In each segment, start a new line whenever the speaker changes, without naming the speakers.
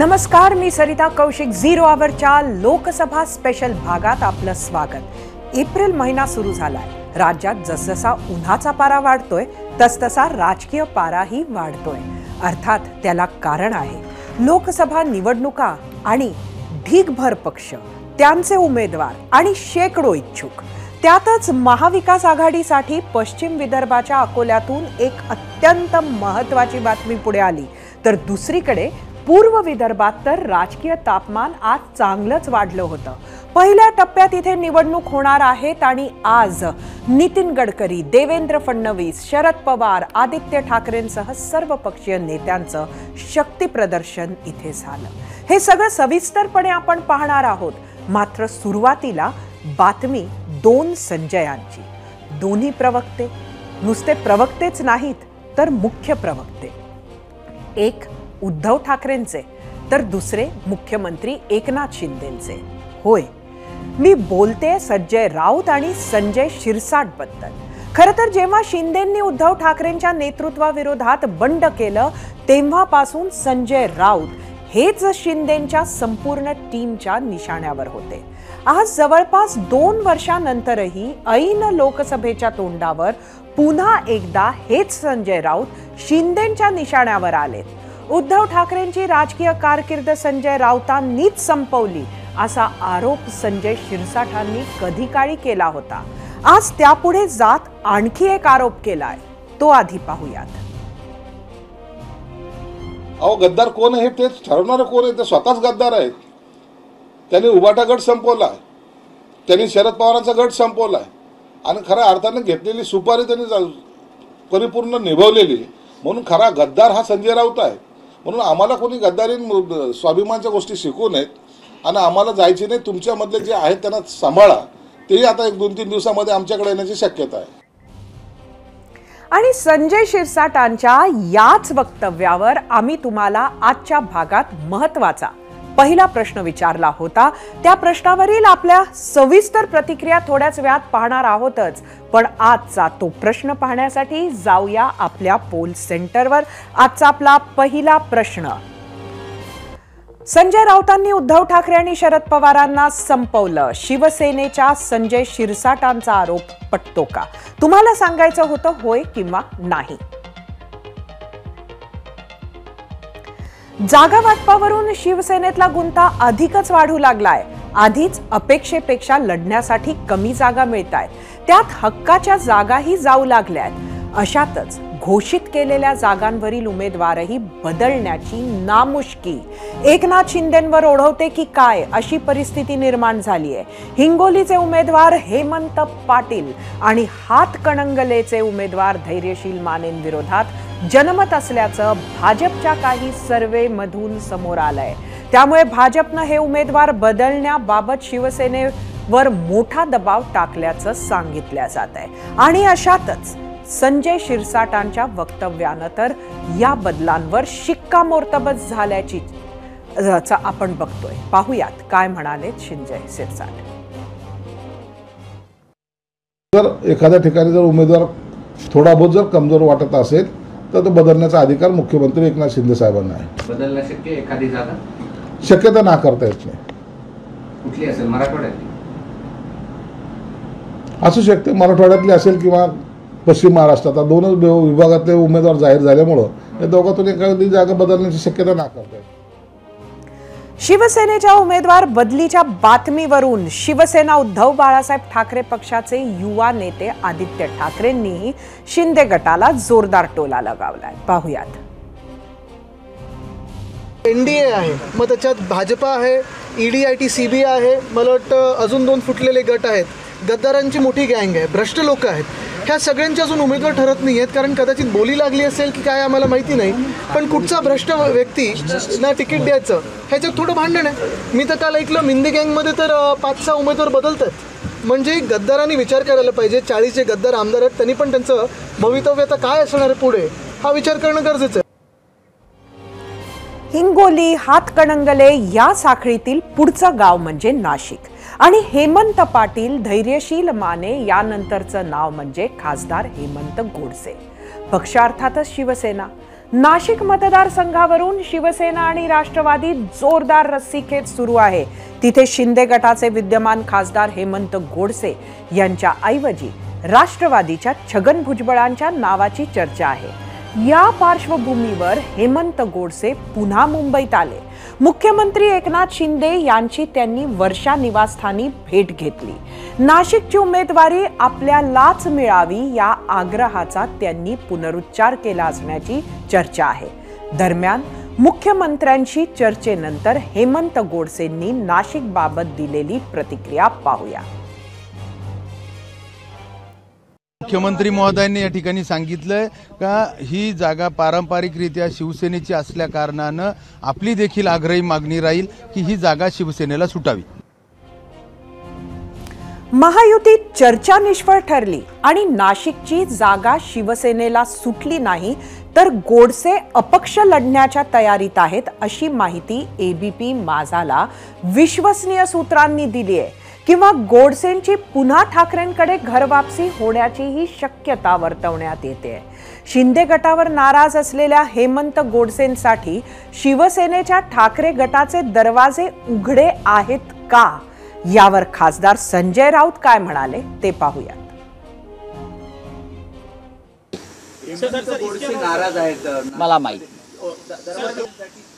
नमस्कार, मी Sarita Kaushik. Zero आवरच्या Lok Sabha special भागात आपलं स्वागत. एप्रिल महिना सुरू झालाय. राज्यात जसजसा उन्हाचा पारा वाढतोय तसतसा राजकीय पाराही वाढतोय. अर्थात त्याला कारण आहे. लोकसभा निवडणुका आणि ढीगभर पक्ष, त्यांचे उमेदवार आणि शेकडो इच्छुक. त्यातच महाविकास आघाडीसाठी पश्चिम विदर्भाच्या अकोल्यातून एक अत्यंत महत्त्वाची बातमी पुढे आली. तर दुसरीकडे पूर्व विदर्भात तर राजकीय तापमान आज चांगलंच वाढलं होतं. पहिल्या टप्प्यात इथे निवडणूक होणार आहेत आणि आज नितीन गडकरी, देवेंद्र फडणवीस, शरद पवार, आदित्य ठाकरेंसह सर्व पक्षीय नेत्यांचं शक्ती प्रदर्शन इथे झालं. हे सगळं सविस्तरपणे आपण पाहणार आहोत. मात्र सुरुवातीला बातमी दोन संजयांची. दोन्ही प्रवक्ते, नुसते प्रवक्तेच नाहीत तर मुख्य प्रवक्ते. एक उद्धव ठाकरेंचे तर दुसरे मुख्यमंत्री एकनाथ शिंदेंचे. होय, मी बोलते संजय राऊत आणि संजय शिरसाट बद्दल. खरं तर जेव्हा शिंदेंनी उद्धव ठाकरेंच्या नेतृत्वाविरोधात बंड केलं तेव्हापासून संजय राऊत हेच शिंदेंच्या संपूर्ण टीमच्या निशाण्यावर होते. आज जवळपास 2 वर्षांनंतरही ऐन लोकसभेच्या तोंडावर पुन्हा एकदा हेच संजय राऊत शिंदेंच्या निशाण्यावर आलेत. उद्धव ठाकरेंची राजकीय कारकीर्द संजय राऊतांनीच संपवली असा आरोप संजय शिरसाटांनी कधी काळी केला होता. आज त्यापुढे जात आणखी एक आरोप केलाय. तो आधी पाहूयात.
अहो, गद्दार कोण आहे ते ठरवणार कोण आहे? ते स्वतःच गद्दार आहेत. त्यांनी उभाटा गट संपवलाय, त्यांनी शरद पवारांचा गट संपवलाय आणि खऱ्या अर्थाने घेतलेली सुपारी त्यांनी परिपूर्ण निभवलेली. म्हणून खरा गद्दार हा संजय राऊत आहे. म्हणून आम्हाला कोणी गद्दारी स्वाभिमानच्या गोष्टी शिकवू नयेत आणि आम्हाला जायची नाही. तुमच्यामधले जे आहेत त्यांना सांभाळा. तेही आता 1-2-3 दिवसामध्ये आमच्याकडे येण्याची शक्यता आहे.
आणि संजय शिरसाटांच्या याच वक्तव्यावर आम्ही तुम्हाला आजच्या भागात महत्त्वाचा पहिला प्रश्न विचारला होता. त्या प्रश्नावरील आपल्या सविस्तर प्रतिक्रिया थोड्याच वेळात पाहणार आहोतच. पण आजचा तो प्रश्न पाहण्यासाठी जाऊया आपल्या पोल सेंटरवर. आजचा आपला पहिला प्रश्न: संजय राऊतांनी उद्धव ठाकरे आणि शरद पवारांना संपवलं. शिवसेनेच्या संजय शिरसाटांचा आरोप पटतो का? तुम्हाला सांगायचं होतं होय किंवा नाही. जागा वाटपावरून शिवसेनेतला गुंता अधिकच वाढू लागलाय. आधीच अपेक्षेपेक्षा लढण्यासाठी कमी जागा मिळतायत, त्यात हक्काच्या जागाही जाऊ लागल्यात. अशातच घोषित केलेल्या जागांवरील उमेदवारही बदलण्याची नामुष्की एकनाथ शिंदेंवर ओढवते की काय, अशी परिस्थिती निर्माण झाली आहे. हिंगोलीचे उमेदवार हेमंत पाटील आणि हातकणंगलेचे उमेदवार धैर्यशील मानेंविरोधात जनमत असल्याचं भाजपच्या काही सर्व्हेमधून समोर आलंय. त्यामुळे भाजपनं हे उमेदवार बदलण्याबाबत शिवसेनेवर मोठा दबाव टाकल्याचं सांगितलं जात आहे. आणि अशातच संजय शिरसाटांच्या वक्तव्यानं तर या बदलांवर शिक्कामोर्तब झाल्याची आपण बघतोय. पाहूयात काय म्हणाले संजय शिरसाट.
जर एखाद्या ठिकाणी जर उमेदवार थोडा बहुत जर कमजोर वाटत असेल तर तो बदलण्याचा अधिकार मुख्यमंत्री एकनाथ शिंदे साहेबांना आहे.
बदलणं शक्य? एखादी जागा
शक्यता नाकारता येत नाही.
कुठली असेल? मराठवाड्यातली
असू शकते, मराठवाड्यातली असेल किंवा पश्चिम महाराष्ट्रात. दोनच विभागातले उमेदवार जाहीर झाल्यामुळं या दोघातून एखादी जागा बदलण्याची शक्यता नाकारता येते.
शिवसेनेच्या उमेदवार बदलीच्या बातमीवरून शिवसेना उद्धव बाळासाहेब ठाकरे पक्षाचे युवा नेते आदित्य ठाकरेंनीही शिंदे गटाला जोरदार टोला लगावलाय. पाहूयात.
NDA आहे, मग त्याच्यात भाजपा आहे, EDIT CBI आहे, मला वाटतं अजून 2 फुटलेले गट आहेत. गद्दारांची मोठी गँग आहे, भ्रष्ट लोक आहेत. ह्या सगळ्यांचे अजून उमेदवार ठरत नाही आहेत, कारण कदाचित बोली लागली असेल की काय आम्हाला माहिती नाही. पण कुठचा भ्रष्ट व्यक्ती ना तिकीट द्यायचं ह्याच्यात थोडं भांडण आहे. मी तर काल ऐकलं मिंदे गँगमध्ये तर 5-6 उमेदवार बदलतात. म्हणजे गद्दारांनी विचार करायला पाहिजे. 40 जे गद्दार आमदार आहेत त्यांनी पण त्यांचं भवितव्य आता काय असणार आहे पुढे हा विचार करणं गरजेचं आहे.
हिंगोली, हातकणंगले या साखळीतील पुढचं गाव म्हणजे नाशिक. आणि हेमंत पाटील, धैर्यशील माने यानंतरचं नाव म्हणजे खासदार हेमंत गोडसे. पक्ष अर्थातच शिवसेना. नाशिक मतदारसंघावरून शिवसेना आणि राष्ट्रवादी जोरदार रस्सीखेच सुरू आहे. तिथे शिंदे गटाचे विद्यमान खासदार हेमंत गोडसे यांच्या ऐवजी राष्ट्रवादीच्या छगन भुजबळांच्या नावाची चर्चा आहे. या पार्श्वभूमीवर हेमंत गोडसे पुन्हा मुंबईत आले. मुख्यमंत्री एकनाथ शिंदे यांची त्यांनी वर्षा निवासस्थानी भेट घेतली. नाशिकची उमेदवारी आपल्यालाच मिळावी या आग्रहाचा त्यांनी पुनरुच्चार केला असण्याची चर्चा आहे. दरम्यान मुख्यमंत्र्यांशी चर्चेनंतर हेमंत गोडसेंनी नाशिकबाबत दिलेली प्रतिक्रिया पाहूया.
मुख्यमंत्री महोदयांनी या ठिकाणी सांगितलंय का ही जागा पारंपरिकरित्या शिवसेनेची असल्या कारणानं आपली देखील आग्रही मागणी राहील की ही जागा शिवसेनेला सुटावी.
महायुतीत चर्चा निष्फळ ठरली आणि नाशिकची जागा शिवसेनेला सुटली नाही तर गोडसे अपक्ष लढण्याच्या तयारीत आहेत अशी माहिती एबीपी माझाला विश्वसनीय सूत्रांनी दिली आहे. किंवा गोडसेंची पुन्हा ठाकरेंकडे घरवापसी होण्याचीही शक्यता वर्तवण्यात येते. शिंदे गटावर नाराज असलेल्या हेमंत गोडसेंसाठी शिवसेनेच्या ठाकरे गटाचे दरवाजे उघडे आहेत का यावर खासदार संजय राऊत काय म्हणाले ते पाहूया.
गोडसे नाराज आहेत.
मला माहिती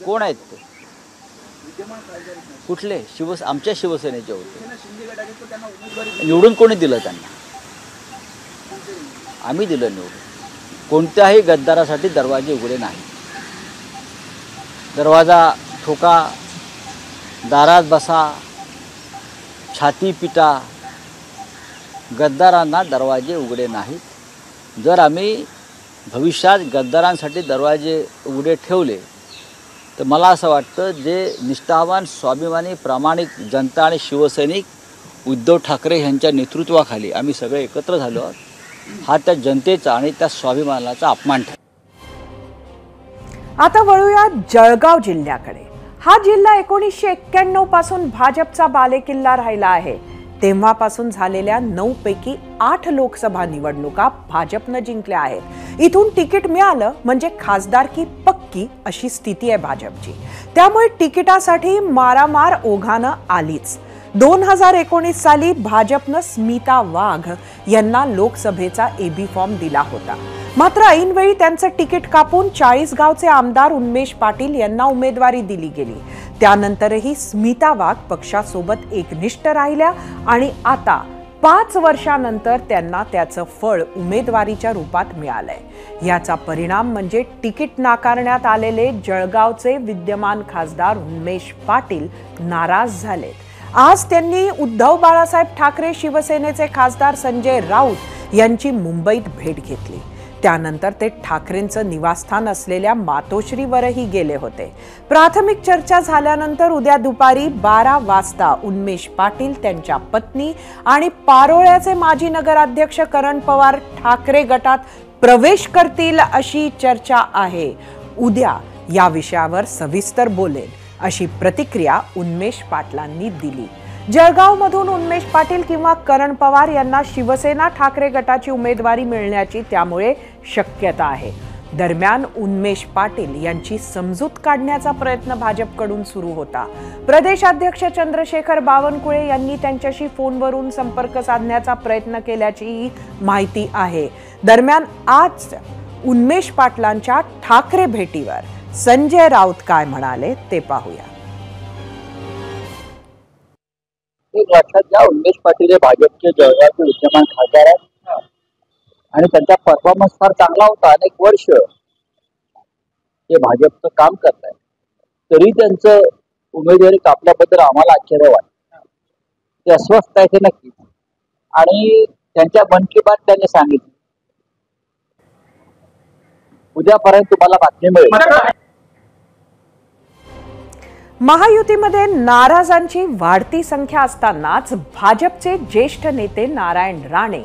कोण आहेत ते, कुठले आमच्या शिवसेनेचे होते. निवडून कोणी दिलं त्यांना? आम्ही दिलं निवडून. कोणत्याही गद्दारासाठी दरवाजे उघडे नाही. दरवाजा ठोका, दारात बसा, छाती पिटा, गद्दारांना दरवाजे उघडे नाहीत. जर आम्ही भविष्यात गद्दारांसाठी दरवाजे उघडे ठेवले तर मला असं वाटतं जे निष्ठावान, स्वाभिमानी, प्रामाणिक जनता आणि शिवसैनिक उद्धव ठाकरे यांच्या नेतृत्वाखाली आम्ही सगळे एकत्र झालो आहोत, हा त्या जनतेचा आणि त्या स्वाभिमानाचा अपमान ठरला.
आता वळूया जळगाव जिल्ह्याकडे. हा जिल्हा 1991 पासून भाजपचा बालेकिल्ला राहिला आहे. तेव्हापासून झालेल्या 9 पैकी 8 लोकसभा निवडणुका भाजपनं जिंकल्या आहेत. इथून तिकीट मिळालं म्हणजे खासदारकी पक्की अशी स्थिती आहे भाजपची. त्यामुळे तिकिटासाठी मारामार ओघानं आलीच. 2019 साली भाजपनं स्मिता वाघ यांना लोकसभेचा एबी फॉर्म दिला होता. मात्र ऐनवेळी त्यांचं तिकीट कापून 40 गावचे आमदार उन्मेष पाटील यांना उमेदवारी दिली गेली. त्यानंतरही स्मिता वाघ पक्षासोबत एकनिष्ठ राहिल्या आणि आता 5 वर्षांनंतर त्यांना त्याचं फळ उमेदवारीच्या रूपात मिळालंय. याचा परिणाम म्हणजे तिकीट नाकारण्यात आलेले जळगावचे विद्यमान खासदार उन्मेष पाटील नाराज झालेत. आज त्यांनी उद्धव बाळासाहेब ठाकरे शिवसेनेचे खासदार संजय राऊत यांची मुंबईत भेट घेतली. त्यानंतर ते ठाकरेंचं निवासस्थान असलेल्या मातोश्रीवरही गेले होते. प्राथमिक चर्चा झाल्यानंतर उद्या दुपारी 12 वाजता उन्मेष पाटील, त्यांच्या पत्नी आणि पारोळ्याचे माजी नगराध्यक्ष करण पवार ठाकरे गटात प्रवेश करतील अशी चर्चा आहे. उद्या या विषयावर सविस्तर बोलेल अशी प्रतिक्रिया उन्मेष पाटलांनी दिली. जळगावमधून उन्मेष पाटील किंवा करण पवार यांना शिवसेना ठाकरे गटाची उमेदवारी मिळण्याची त्यामुळे शक्यता आहे. दरम्यान उन्मेष पाटील यांची समजूत काढण्याचा प्रयत्न भाजपकडून सुरू होता. प्रदेशाध्यक्ष चंद्रशेखर बावनकुळे यांनी त्यांच्याशी फोनवरून संपर्क साधण्याचा प्रयत्न केल्याची माहिती आहे. दरम्यान आज उन्मेष पाटलांच्या ठाकरे भेटीवर संजय राऊत काय म्हणाले ते पाहूया.
लक्षात घ्या, उन्मेष पाटील हे भाजपचे जळगावचे विद्यमान खासदार आहेत आणि त्यांचा परफॉर्मन्स फार चांगला होता. अनेक वर्ष ते भाजपचं काम करत आहेत, तरी त्यांचं उमेदवारी कापल्याबद्दल आम्हाला आश्चर्य वाटतं. ते अस्वस्थ आहेत हे नक्कीच. आणि त्यांच्या मन की बात त्यांनी सांगितली, उद्यापर्यंत तुम्हाला बातमी मिळेल.
महायुतीमध्ये नाराजांची वाढती संख्या असतानाच भाजपचे ज्येष्ठ नेते नारायण राणे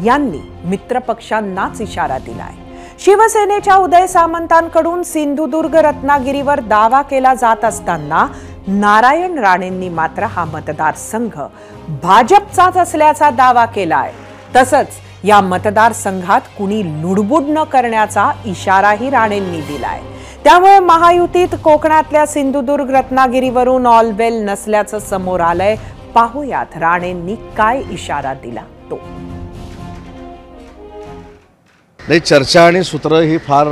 यांनी मित्रपक्षांनाच इशारा दिलाय. शिवसेनेच्या उदय सामंतांकडून सिंधुदुर्ग रत्नागिरीवर दावा केला जात असताना नारायण राणेंनी मात्र हा मतदारसंघ भाजपचाच असल्याचा दावा केलाय. तसंच या मतदारसंघात कुणी लुडबुड न करण्याचा इशाराही राणेंनी दिलाय. त्यामुळे महायुतीत कोकणातल्या सिंधुदुर्ग रत्नागिरीवरून ऑल वेल नसल्याचं समोर आलंय. पाहुयात राणेंनी काय इशारा दिला तो.
नाही, चर्चा आणि सूत्र ही फार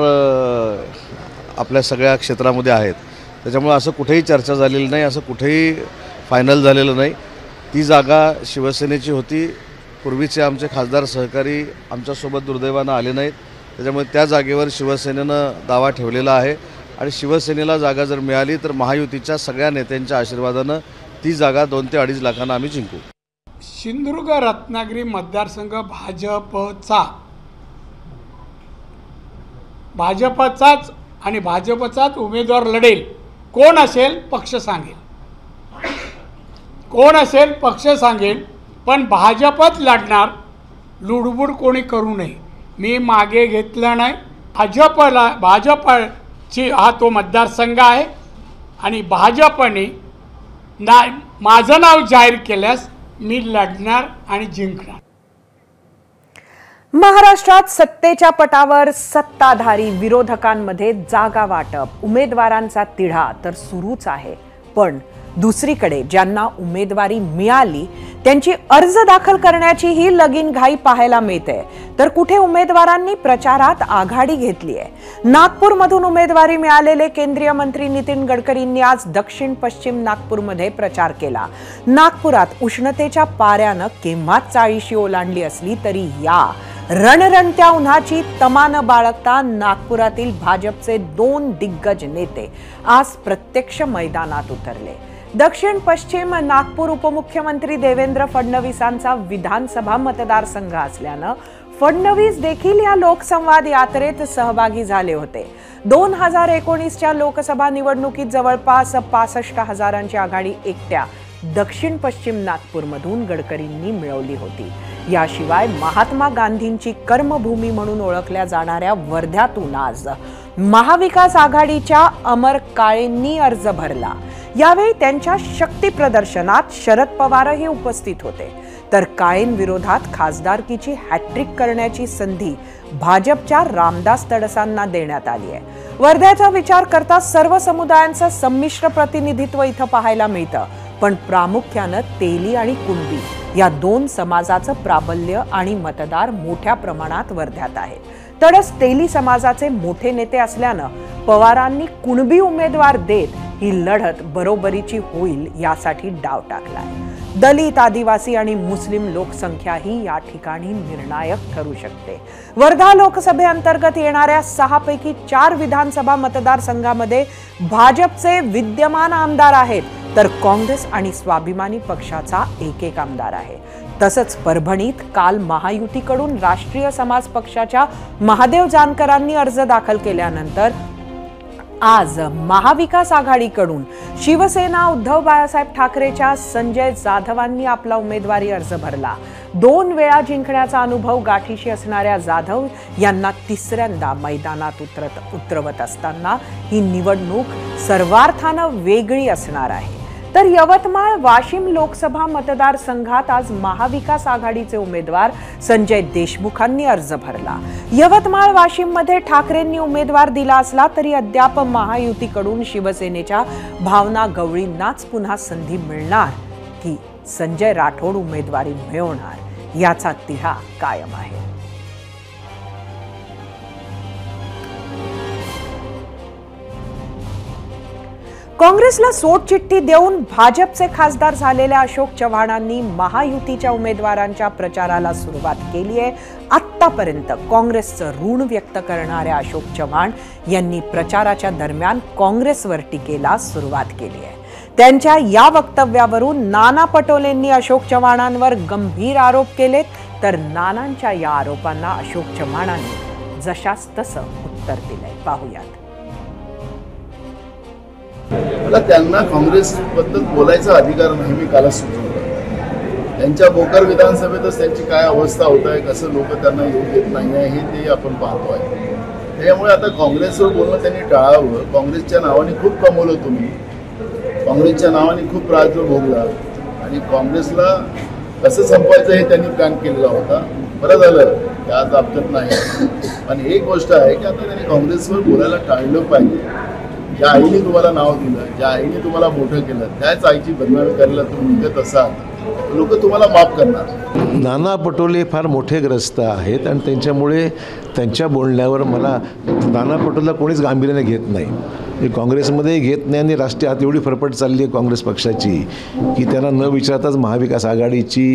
आपल्या सगळ्या क्षेत्रामध्ये आहेत. त्याच्यामुळे असं कुठेही चर्चा झालेली नाही, असं कुठेही फायनल झालेलं नाही. ती जागा शिवसेनेची होती. पूर्वीचे आमचे खासदार सहकारी आमच्यासोबत दुर्दैवानं आले नाहीत. त्याच्यामुळे त्या जागेवर शिवसेनेनं दावा ठेवलेला आहे आणि शिवसेनेला जागा जर मिळाली तर महायुतीच्या सगळ्या नेत्यांच्या आशीर्वादानं ती जागा 2 ते 2.5 लाखांना आम्ही जिंकू.
सिंधुदुर्ग रत्नागिरी मतदारसंघ भाजपचाच आणि भाजपचाच उमेदवार लढेल. कोण असेल पक्ष सांगेल, कोण असेल पक्ष सांगेल, पण भाजपच लढणार. लुडबुड कोणी करू नये. मी मागे घेतलं नाही. भाजपची हा तो मतदारसंघ आहे आणि भाजपने माझं नाव जाहीर केल्यास मी लढणार आणि जिंकणार.
महाराष्ट्रात सत्तेच्या पटावर सत्ताधारी विरोधकांमध्ये जागा वाटप, उमेदवारांचा तिढा तर सुरूच आहे. पण दुसरीकडे ज्यांना उमेदवारी मिळाली त्यांची अर्ज दाखल करण्याची ही लगीनघाई पाहायला मिळते. तर कुठे उमेदवारांनी प्रचारात आघाडी घेतली आहे. नागपूरमधून उमेदवारी मिळालेले केंद्रीय मंत्री नितीन गडकरींनी आज दक्षिण पश्चिम नागपूरमध्ये प्रचार केला. नागपुरात उष्णतेच्या पाऱ्यानं केव्हाच 40शी ओलांडली असली तरी या रणरणत्या उन्हाची तमा न बाळगता नागपुरातील भाजपचे 2 दिग्गज नेते आज प्रत्यक्ष मैदानात उतरले. दक्षिण पश्चिम नागपूर उपमुख्यमंत्री देवेंद्र फडणवीसांचा विधानसभा मतदारसंघ असल्यानं फडणवीस देखील या लोकसंवाद यात्रेत सहभागी झाले होते. 2019च्या लोकसभा निवडणुकीत जवळपास 65,000ची आघाडी एकट्या दक्षिण पश्चिम नागपूरमधून गडकरींनी मिळवली होती. याशिवाय महात्मा गांधींची कर्मभूमी म्हणून ओळखल्या जाणाऱ्या वर्ध्यातून आज महाविकास आघाडीच्या अमर काळेंनी अर्ज भरला. यावेळी त्यांच्या शक्ती प्रदर्शनात शरद पवारही उपस्थित होते. तर काळेंविरोधात खासदारकीची हॅट्रिक करण्याची संधी भाजपच्या रामदास तडसांना देण्यात आली आहे. वर्ध्याचा विचार करता सर्व समुदायांचं संमिश्र प्रतिनिधित्व इथं पाहायला मिळतं. पण प्रामुख्यानं तेली आणि कुणबी या 2 समाजाचं प्राबल्य आणि मतदार मोठ्या प्रमाणात वर्ध्यात आहे. तडस तेली समाजाचे मोठे नेते असल्यानं पवारांनी कुणबी उमेदवार देत ही लढत बरोबरीची होईल यासाठी डाव टाकलाय. दलित, आदिवासी आणि मुस्लिम लोकसंख्याही या ठिकाणी निर्णायक ठरू शकते. वर्धा लोकसभेअंतर्गत येणाऱ्या 6 पैकी 4 विधानसभा मतदारसंघामध्ये भाजपचे विद्यमान आमदार आहेत, तर काँग्रेस आणि स्वाभिमानी पक्षाचा एक आमदार आहे. तसंच परभणीत काल महायुतीकडून राष्ट्रीय समाज पक्षाच्या महादेव जानकरांनी अर्ज दाखल केल्यानंतर आज महाविकास आघाडीकडून शिवसेना उद्धव बाळासाहेब ठाकरेच्या संजय जाधवांनी आपला उमेदवारी अर्ज भरला. 2 वेळा जिंकण्याचा अनुभव गाठीशी असणाऱ्या जाधव यांना तिसऱ्यांदा मैदानात उतरवत असताना ही निवडणूक सर्वार्थानं वेगळी असणार आहे. तर यवतमाळ वाशिम लोकसभा मतदारसंघात आज महाविकास आघाडीचे उमेदवार संजय देशमुखांनी अर्ज भरला. यवतमाळ वाशिम मध्ये ठाकरेंनी उमेदवार दिला असला तरी अद्याप महायुतीकडून शिवसेनेच्या भावना गवळींनाच पुन्हा संधी मिळणार की संजय राठोड उमेदवारी मिळवणार याचा तिढा कायम आहे. काँग्रेसला सोडचिठ्ठी देऊन भाजपचे खासदार झालेल्या अशोक चव्हाणांनी महायुतीच्या उमेदवारांच्या प्रचाराला सुरुवात केली आहे. आत्तापर्यंत काँग्रेसचं ऋण व्यक्त करणाऱ्या अशोक चव्हाण यांनी प्रचाराच्या दरम्यान काँग्रेसवर टीकेला सुरुवात केली आहे. त्यांच्या या वक्तव्यावरून नाना पटोलेंनी अशोक चव्हाणांवर गंभीर आरोप केलेत, तर नानांच्या या आरोपांना अशोक चव्हाणांनी जशास तसं उत्तर दिलंय. पाहूयात.
मला त्यांना काँग्रेसबद्दल बोलायचा अधिकार नाही, मी कालच सुचवलं. त्यांच्या भोकर विधानसभेतच त्यांची काय अवस्था होत आहे, कसं लोक त्यांना येऊ देत नाही आहे हे ते आपण पाहतो आहे. त्यामुळे आता काँग्रेसवर बोलणं त्यांनी टाळावं. काँग्रेसच्या नावाने खूप कमवलं तुम्ही, काँग्रेसच्या नावाने खूप राज्य भोगला आणि काँग्रेसला कसं संपवायचं हे त्यांनी प्लॅन केलेला होता. बरं झालं की आज आमच्यात नाही. पण एक गोष्ट आहे की आता त्यांनी काँग्रेसवर बोलायला टाळलं पाहिजे. ज्या आईने तुम्हाला नाव दिलं, ज्या आईने तुम्हाला मोठं केलं, त्याच आईची बदनामी करायला तुम्ही निघत असाल, लोक तुम्हाला माफ करणार.
नाना पटोले फार मोठे ग्रस्त आहेत आणि त्यांच्यामुळे त्यांच्या बोलण्यावर मला नाना पटोलेला कोणीच गांभीर्याने घेत नाही, काँग्रेसमध्ये घेत नाही. आणि राष्ट्रीय आत एवढी फरफट चालली आहे काँग्रेस पक्षाची की त्यांना न विचारताच महाविकास आघाडीची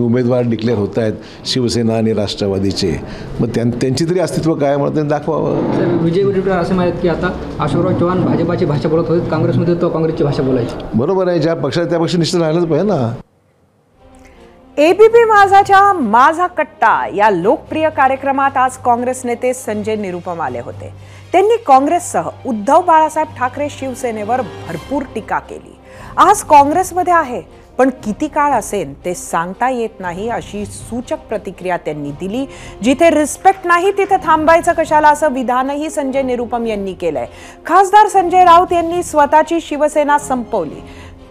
उमेदवार डिक्लेअर होत आहेत, शिवसेना आणि राष्ट्रवादीचे. मग त्यांची तरी अस्तित्व काय म्हणून त्यांनी दाखवावं.
विजय वडेट्टीवार असे म्हणतात की आता अशोकराव चव्हाण भाजपाची भाषा बोलत होते, काँग्रेसमध्ये तो काँग्रेसची भाषा बोलायची.
बरोबर आहे, ज्या पक्षात त्या पक्षी निश्चित राहिलंच पाहिजे ना.
एबीपी माझाच्या माझा कट्टा या लोकप्रिय कार्यक्रमात आज काँग्रेस नेते संजय निरुपम आले होते. त्यांनी काँग्रेससह उद्धव बाळासाहेब ठाकरे शिवसेनेवर भरपूर टीका केली. आज काँग्रेसमध्ये आहे पण किती काळ असेल ते सांगता येत नाही अशी सूचक प्रतिक्रिया त्यांनी दिली. जिथे रिस्पेक्ट नाही तिथे थांबायचं कशाला असं विधानही संजय निरुपम यांनी केलंय. खासदार संजय राऊत यांनी स्वतःची शिवसेना संपवली,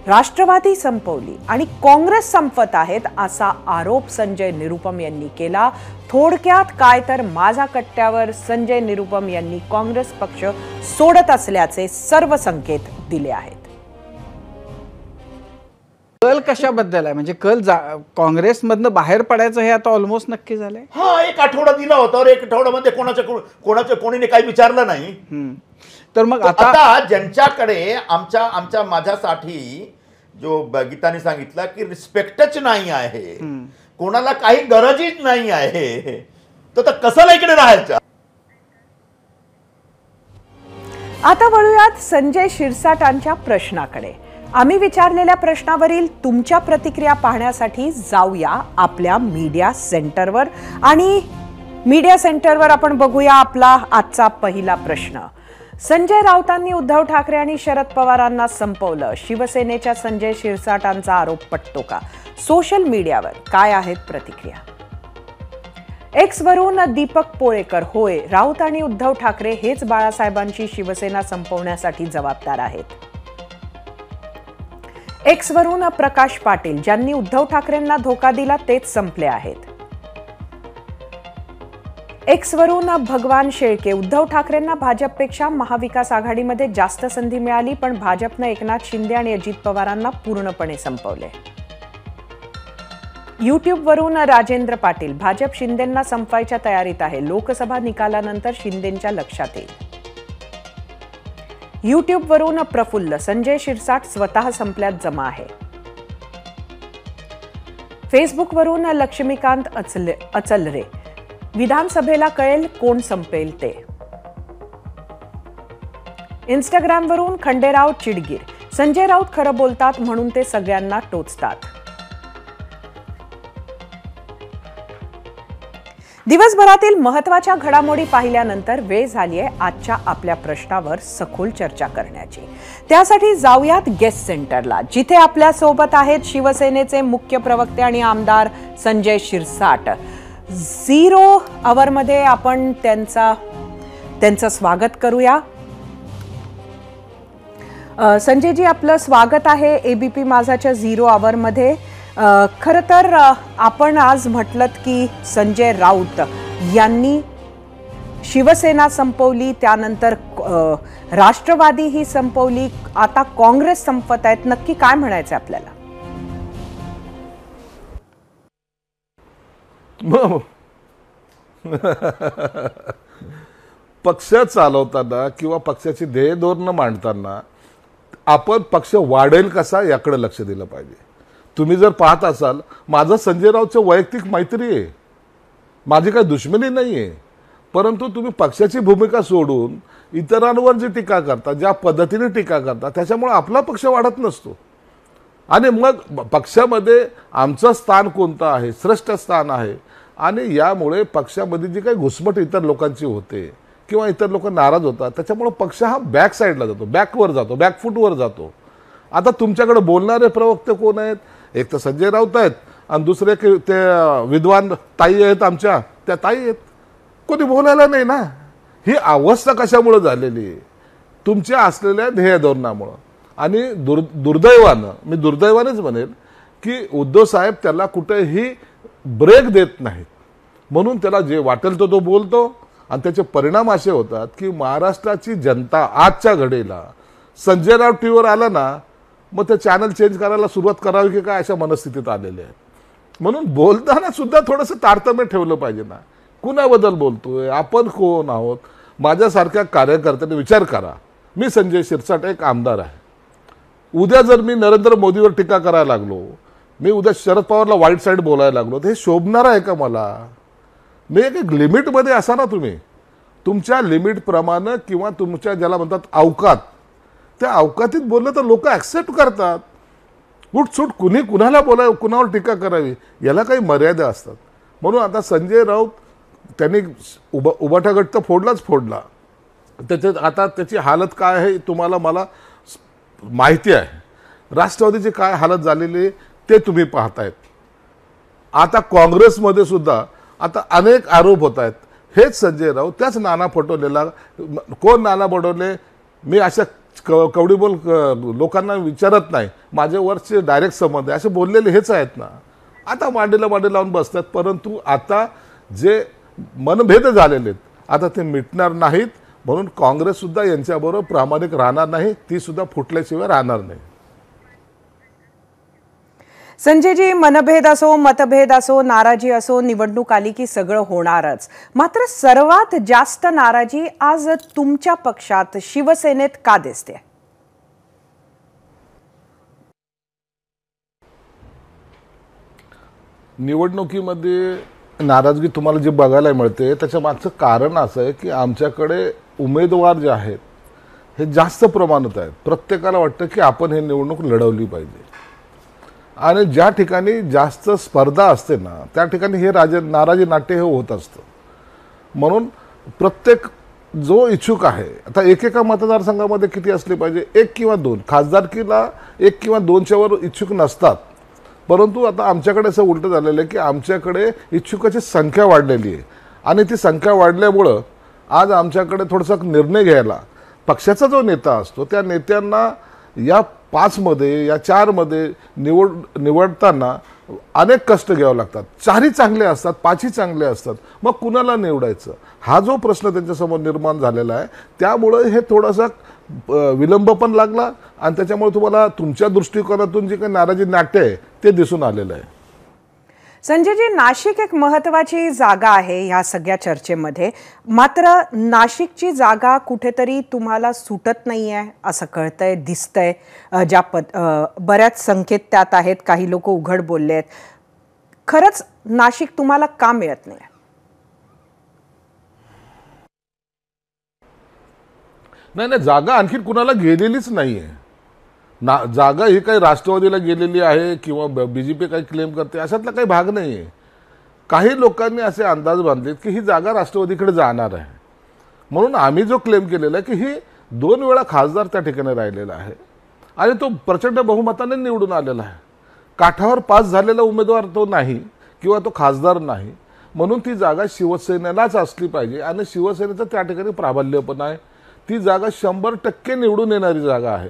राष्ट्रवादी संपवली आणि काँग्रेस संपत आहेत असा आरोप संजय निरुपम यांनी केला. थोडक्यात काय तर माझा कट्ट्यावर संजय निरुपम यांनी काँग्रेस पक्ष सोडत असल्याचे सर्व संकेत दिले आहेत.
कल कशाबद्दल आहे, म्हणजे कल काँग्रेसमधनं बाहेर पडायचं हे आता ऑलमोस्ट नक्की झालंय.
हा, एक आठवडा दिला होता और एक आठवड्यामध्ये कोणाच्या कोणीने काही विचारलं नाही.
तर मग
आता ज्यांच्याकडे माझ्यासाठी जो गीताने सांगितलं की रिस्पेक्टच नाही आहे, कोणाला काही गरजच नाही आहे, तर कशाला इकडे राहायचं.
आता वळूयात संजय शिरसाटांच्या प्रश्नाकडे. आम्ही विचारलेल्या प्रश्नावरील तुमच्या प्रतिक्रिया पाहण्यासाठी जाऊया आपल्या मीडिया सेंटरवर. आणि मीडिया सेंटरवर आपण बघूया आपला आजचा पहिला प्रश्न. संजय राऊतांनी उद्धव ठाकरे आणि शरद पवारांना संपवलं, शिवसेनेच्या संजय शिरसाटांचा आरोप पटतो का? सोशल मीडियावर काय आहेत प्रतिक्रिया? एक्स वरून दीपक पोळेकर, होय, राऊत आणि उद्धव ठाकरे हेच बाळासाहेबांची शिवसेना संपवण्यासाठी जबाबदार आहेत. एक्स वरून प्रकाश पाटील, ज्यांनी उद्धव ठाकरेंना धोका दिला तेच संपले आहेत. एक्स वरून भगवान शेळके, उद्धव ठाकरेंना भाजपपेक्षा महाविकास आघाडीमध्ये जास्त संधी मिळाली पण भाजपनं एकनाथ शिंदे आणि अजित पवारांना पूर्णपणे संपवले. युट्यूब वरून राजेंद्र पाटील, भाजप शिंदेंना संपवायच्या तयारीत आहे, लोकसभा निकालानंतर शिंदेंच्या लक्षात येईल. युट्यूब वरून प्रफुल्ल, संजय शिरसाट स्वतः संपल्यात जमा आहे. फेसबुक वरून लक्ष्मीकांत अचलरे, विधानसभेला कळेल कोण संपेल ते. इंस्टाग्राम वरून खंडेराव चिडगीर, संजय राऊत खरं बोलतात म्हणून ते सगळ्यांना टोचतात. दिवसभरातील महत्त्वाच्या घडामोडी पाहिल्यानंतर वेळ झाली आहे आजच्या आपल्या प्रश्नावर सखोल चर्चा करण्याची. त्यासाठी जाऊयात गेस्ट सेंटरला, जिथे आपल्या सोबत आहेत शिवसेनेचे मुख्य प्रवक्ते आणि आमदार संजय शिरसाट. 0 आवरमध्ये आपण त्यांचं स्वागत करूया. संजयजी, आपलं स्वागत आहे एबीपी माझाच्या 0 आवरमध्ये. खरं तर आपण आज म्हटलं की संजय राऊत यांनी शिवसेना संपवली, त्यानंतर राष्ट्रवादी ही संपवली, आता काँग्रेस संपत आहेत. नक्की काय म्हणायचं आपल्याला?
पक्ष चालवताना किंवा पक्षाची ध्येय धोरणं मांडताना आपण पक्ष वाढेल कसा याकडे लक्ष दिलं पाहिजे. तुम्ही जर पाहत असाल, माझं संजय राऊतचं वैयक्तिक मैत्री आहे, माझी काही दुश्मनी नाही आहे, परंतु तुम्ही पक्षाची भूमिका सोडून इतरांवर जी टीका करता, ज्या पद्धतीने टीका करता, त्याच्यामुळे आपला पक्ष वाढत नसतो. आणि मग पक्षामध्ये आमचं स्थान कोणतं आहे, श्रेष्ठ स्थान आहे. आणि यामुळे पक्षामध्ये जी काही घुसमट इतर लोकांची होते किंवा इतर लोक नाराज होतात, त्याच्यामुळे पक्ष हा बॅक साईडला जातो, बॅकवर जातो, बॅकफूटवर जातो. आता तुमच्याकडे बोलणारे प्रवक्ते कोण आहेत? एक तर संजय राऊत आहेत आणि दुसरे ते विद्वान ताई आहेत, आमच्या त्या ताई आहेत. कोणी बोलायला नाही ना. ही अवस्था कशामुळे झालेली आहे? तुमच्या असलेल्या ध्येय धोरणामुळं. आणि दुर्दैवानं, मी दुर्दैवानेच म्हणेल की उद्धव साहेब त्याला कुठेही ब्रेक देत नाहीत. म्हणून त्याला जे वाटेल तो बोलतो आणि त्याचे परिणाम असे होतात की महाराष्ट्राची जनता आजच्या घडीला संजय राऊत टीव्हीवर आला ना, मग ते चॅनल चेंज करायला सुरुवात करावी की काय अशा मनस्थितीत आलेले आहेत. म्हणून बोलताना सुद्धा थोडंसं तारतम्य ठेवलं पाहिजे ना. कुणाबद्दल बोलतोय, आपण कोण आहोत. माझ्यासारख्या कार्यकर्त्यांनी विचार करा. मी संजय शिरसाट एक आमदार आहे. उद्या जर मी नरेंद्र मोदीवर टीका करायला लागलो, मी उद्या शरद पवारला वाईट साईड बोलायला लागलो, तर हे शोभणार आहे का मला? मी एक लिमिटमध्ये असा ना, तुम्ही तुमच्या लिमिटप्रमाणे किंवा तुमच्या ज्याला म्हणतात अवकात, त्या अवकातीत बोललं तर लोक ॲक्सेप्ट करतात. उठसूट कुणी कुणाला बोलावं, कुणावर टीका करावी, याला काही मर्यादा असतात. म्हणून आता संजय राऊत त्यांनी उबाटा गट तर फोडला. आता त्याची हालत काय आहे तुम्हाला मला माहिती आहे. राष्ट्रवादीची काय हालत झालेली ते तुम्ही पाहतायत. आता काँग्रेसमध्ये सुद्धा आता अनेक आरोप होत आहेत. हेच संजय राऊत, त्याच नाना पटोलेला, कोण नाना पटोले, मी अशा कवडीबोल लोकांना विचारत नाही, माझ्यावरचे डायरेक्ट संबंध आहे असे बोललेले हेच आहेत ना. आता मांडीला मांडी लावून बसतात. परंतु आता जे मनभेद झालेले आहेत आता ते मिटणार नाहीत. म्हणून काँग्रेस सुद्धा यांच्याबरोबर प्रामाणिक राहणार नाही, ती सुद्धा फुटल्याशिवाय राहणार नाही.
संजयजी, मनभेद असो, मतभेद असो, नाराजी असो, निवडणूक आली की सगळं होणारच. मात्र सर्वात जास्त नाराजी आज तुमच्या पक्षात शिवसेनेत का दिसते?
निवडणुकीमध्ये नाराजगी तुम्हाला जे बघायला मिळते त्याच्या मागचं कारण असं आहे की आमच्याकडे उमेदवार जे आहेत हे जास्त प्रमाणात आहेत. प्रत्येकाला वाटतं की आपण हे निवडणूक लढवली पाहिजे आणि ज्या ठिकाणी जास्त स्पर्धा असते ना त्या ठिकाणी हे नाराजी नाट्य हे होत असतं. म्हणून प्रत्येक जो इच्छुक आहे, आता एकेका मतदारसंघामध्ये किती असले पाहिजे, 1 किंवा 2, खासदारकीला 1 किंवा 2च्या वर इच्छुक नसतात. परंतु आता आमच्याकडे असं उलटं झालेलं आहे की आमच्याकडे इच्छुकाची संख्या वाढलेली आहे आणि ती संख्या वाढल्यामुळं आज आमच्याकडे थोडासा निर्णय घ्यायला पक्षाचा जो नेता असतो त्या नेत्यांना या 5मध्ये या 4मध्ये निवडताना अनेक कष्ट घ्यावं लागतात. 4ही चांगले असतात, 5ही चांगले असतात, मग कुणाला निवडायचं हा जो प्रश्न त्यांच्यासमोर निर्माण झालेला आहे. त्यामुळे हे थोडासा विलंब पण लागला आणि त्याच्यामुळे तुम्हाला तुमच्या दृष्टिकोनातून जे काही नाराजी नाट्य आहे ते दिसून आलेलं आहे.
संजयजी, नाशिक एक महत्त्वाची जागा आहे ह्या सगळ्या चर्चेमध्ये. मात्र नाशिकची जागा कुठेतरी तुम्हाला सुटत नाही आहे असं कळतंय, दिसतंय. बऱ्याच संकेत त्यात आहेत, काही लोक उघड बोलले आहेत. खरंच नाशिक तुम्हाला का मिळत नाही?
नाही, जागा आणखी कुणाला गेलेलीच नाही आहे. जागा ही काही राष्ट्रवादीला गेलेली आहे किंवा बीजेपी काही क्लेम करते अशातला काही भाग नाही आहे. काही लोकांनी असे अंदाज बांधलेत की ही जागा राष्ट्रवादीकडे जाणार आहे. म्हणून आम्ही जो क्लेम केलेला आहे की ही 2 वेळा खासदार त्या ठिकाणी राहिलेला आहे आणि तो प्रचंड बहुमताने निवडून आलेला आहे. काठावर पास झालेला उमेदवार तो नाही किंवा तो खासदार नाही. म्हणून ती जागा शिवसेनेलाच असली पाहिजे आणि शिवसेनेचं त्या ठिकाणी प्राबल्य पण आहे. ती जागा 100% निवडून येणारी जागा आहे.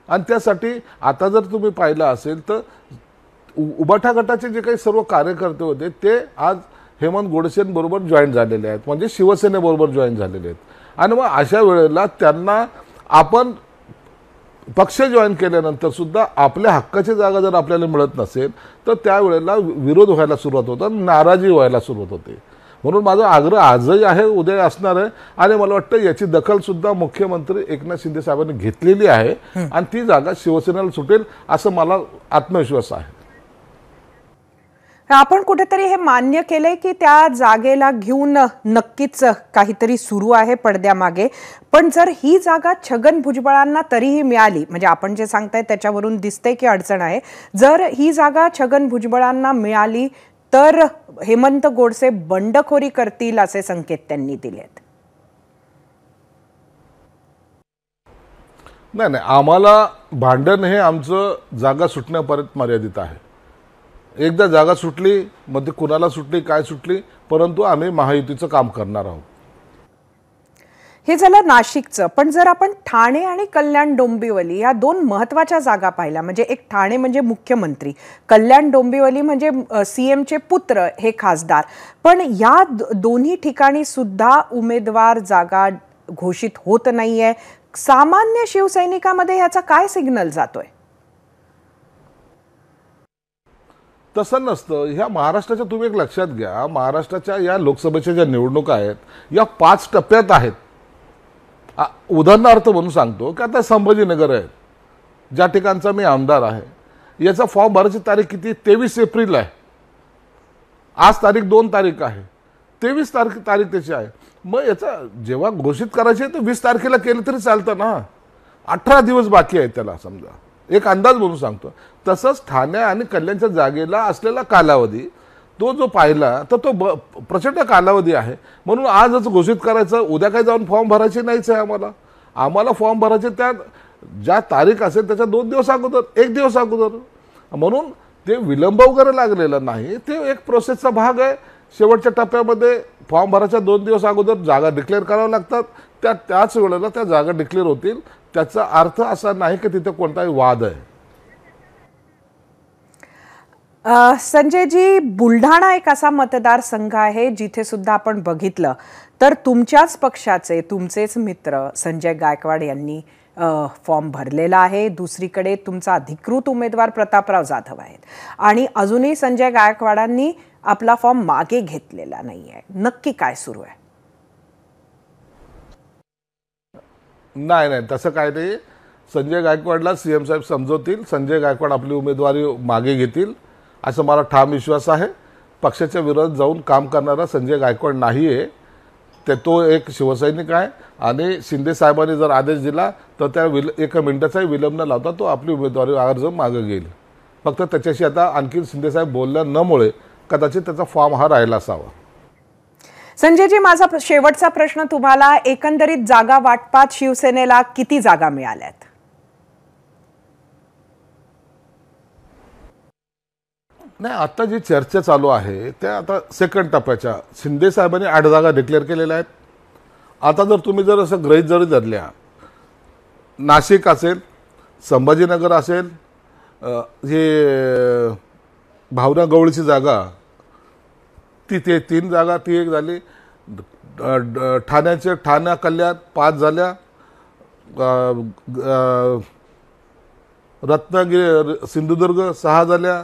आणि त्यासाठी आता जर तुम्ही पाहिलं असेल तर उबाठा गटाचे जे काही सर्व कार्यकर्ते होते ते आज हेमंत गोडसेंबरोबर जॉईन झालेले आहेत, म्हणजे शिवसेनेबरोबर जॉईन झालेले आहेत. आणि मग अशा वेळेला त्यांना आपण पक्ष जॉईन केल्यानंतर सुद्धा आपल्या हक्काची जागा जर आपल्याला मिळत नसेल तर त्यावेळेला विरोध व्हायला सुरुवात होतं, नाराजी व्हायला सुरुवात होते. म्हणून माझा आग्रह आजही आहे, उद्या असणार आहे आणि मला वाटतं याची दखल सुद्धा मुख्यमंत्री एकनाथ शिंदे साहेबांनी घेतलेली आहे आणि ती जागा शिवसेनेला सुटेल असं मला आत्मविश्वास आहे.
आपण कुठेतरी हे मान्य केलंय की त्या जागेला घेऊन नक्कीच काहीतरी सुरू आहे पडद्यामागे. पण जर ही जागा छगन भुजबळांना तरीही मिळाली, म्हणजे आपण जे सांगताय त्याच्यावरून दिसतंय की अडचण आहे, जर ही जागा छगन भुजबळांना मिळाली तर हेमंत गोडसे बंडखोरी करतील असे संकेत त्यांनी दिलेत.
नाही, आम्हाला भांडण हे आमचं जागा सुटण्यापर्यंत मर्यादित आहे. एकदा जागा सुटली मग ती कुणाला सुटली काय सुटली, परंतु आम्ही महायुतीचं काम करणार आहोत.
हे झालं नाशिकचं. पण जर आपण ठाणे आणि कल्याण डोंबिवली या दोन महत्त्वाच्या जागा पाहिल्या, म्हणजे एक ठाणे म्हणजे मुख्यमंत्री, कल्याण डोंबिवली म्हणजे CMचे पुत्र हे खासदार, पण या दोन्ही ठिकाणी सुद्धा उमेदवार जागा घोषित होत नाहीये. सामान्य शिवसैनिकामध्ये याचा काय सिग्नल जातोय?
तसं नसतं. ह्या महाराष्ट्राच्या तुम्ही एक लक्षात घ्या, महाराष्ट्राच्या या लोकसभेच्या ज्या निवडणुका आहेत या 5 टप्प्यात आहेत. उदाहरणार्थ म्हणून सांगतो की आता संभाजीनगर आहे, ज्या ठिकाणचा मी आमदार आहे, याचा फॉर्म भरायची तारीख किती? 23 एप्रिल आहे. आज तारीख 2 तारीख आहे, 23 तारीख त्याची आहे. मग याचा जेव्हा घोषित करायचे तर 20 तारखेला केलं तरी चालतं ना. 18 दिवस बाकी आहेत त्याला, समजा एक अंदाज म्हणून सांगतो. तसंच ठाणे आणि कल्याणच्या जागेला असलेला कालावधी तो जो पाहिला तर तो प्रचंड कालावधी आहे. म्हणून आजच घोषित करायचं, उद्या काही जाऊन फॉर्म भरायचे नाहीच आहे. आम्हाला फॉर्म भरायचे त्या ज्या तारीख असेल त्याच्या 2 दिवस अगोदर, 1 दिवस अगोदर. म्हणून ते विलंब वगैरे लागलेला नाही, ते एक प्रोसेसचा भाग आहे. शेवटच्या टप्प्यामध्ये फॉर्म भरायच्या 2 दिवस अगोदर जागा डिक्लेअर कराव्या लागतात. त्याच वेळेला त्या जागा डिक्लेअर होतील. त्याचा अर्थ असा नाही की तिथे कोणताही वाद आहे.
संजयजी, बुलढाणा एक असा मतदारसंघ आहे जिथे सुद्धा आपण बघितलं तर तुमच्याच पक्षाचे, तुमचेच मित्र संजय गायकवाड यांनी फॉर्म भरलेला आहे. दुसरीकडे तुमचा अधिकृत उमेदवार प्रतापराव जाधव आहेत आणि अजूनही संजय गायकवाडांनी आपला फॉर्म मागे घेतलेला नाहीये. नक्की काय सुरू आहे?
नाही, तसं काय नाही. संजय गायकवाडला CM साहेब समजवतील, संजय गायकवाड आपली उमेदवारी मागे घेतील असं मला ठाम विश्वास आहे. पक्षाच्या विरोधात जाऊन काम करणारा संजय गायकवाड नाही आहे. तो एक शिवसैनिक आहे आणि शिंदे साहेबांनी जर आदेश दिला तर त्या 1 मिनिटाचाही विलंब न लावता तो आपली उमेदवारी अर्ज मागे घेईल. फक्त त्याच्याशी आता आणखी शिंदे साहेब बोलल्या नमुळे कदाचित त्याचा फॉर्म हा राहिला असावा.
संजयजी, माझा शेवटचा प्रश्न तुम्हाला, एकंदरीत जागा वाटपात शिवसेनेला किती जागा मिळाल्यात?
नाही, आता जी चर्चा चालू आहे त्या आता सेकंड टप्प्याच्या, शिंदे साहेबांनी 8 जागा डिक्लेअर केलेल्या आहेत. आता जर तुम्ही जर असं गृहीत जरी धरल्या, नाशिक असेल, संभाजीनगर असेल, हे भावना गवळीची जागा ती 3 जागा, ती 1 झाली. ठाणे कल्याण 5 झाल्या. रत्नागिरी सिंधुदुर्ग 6 झाल्या.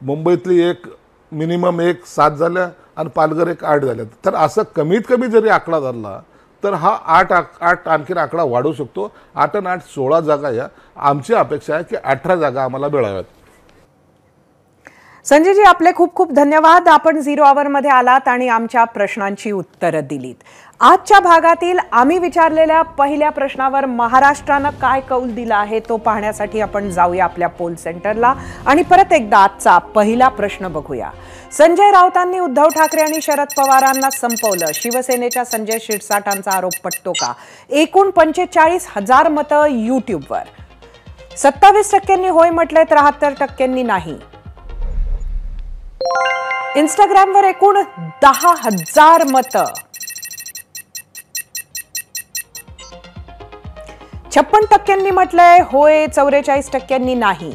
मुंबईतली 1 मिनिमम 7 झाल्या आणि पालघर 8 झाल्या. तर असं कमीत कमी जरी आकडा धरला तर हा 8 आणखीन आकडा वाढू शकतो. 8 आणि 8 16 जागा या. आमची अपेक्षा आहे की 18 जागा आम्हाला मिळाव्यात.
संजयजी, आपले खूप खूप धन्यवाद. आपण 0 आवरमध्ये आलात आणि आमच्या प्रश्नांची उत्तरं दिलीत. आजच्या भागातील आम्ही विचारलेल्या पहिल्या प्रश्नावर महाराष्ट्रानं काय कौल दिला आहे तो पाहण्यासाठी आपण जाऊया आपल्या पोल सेंटरला आणि परत एकदा आजचा पहिला प्रश्न बघूया. संजय राऊतांनी उद्धव ठाकरे आणि शरद पवारांना संपवलं, शिवसेनेच्या संजय शिरसाटांचा आरोप पटतो का? एकूण 45,000 मतं युट्यूबवर. 27% होय म्हटले, 73% नाही. इंस्टाग्रामवर एकूण 10,000 मतं. 56% म्हटलंय होय, 44% नाही.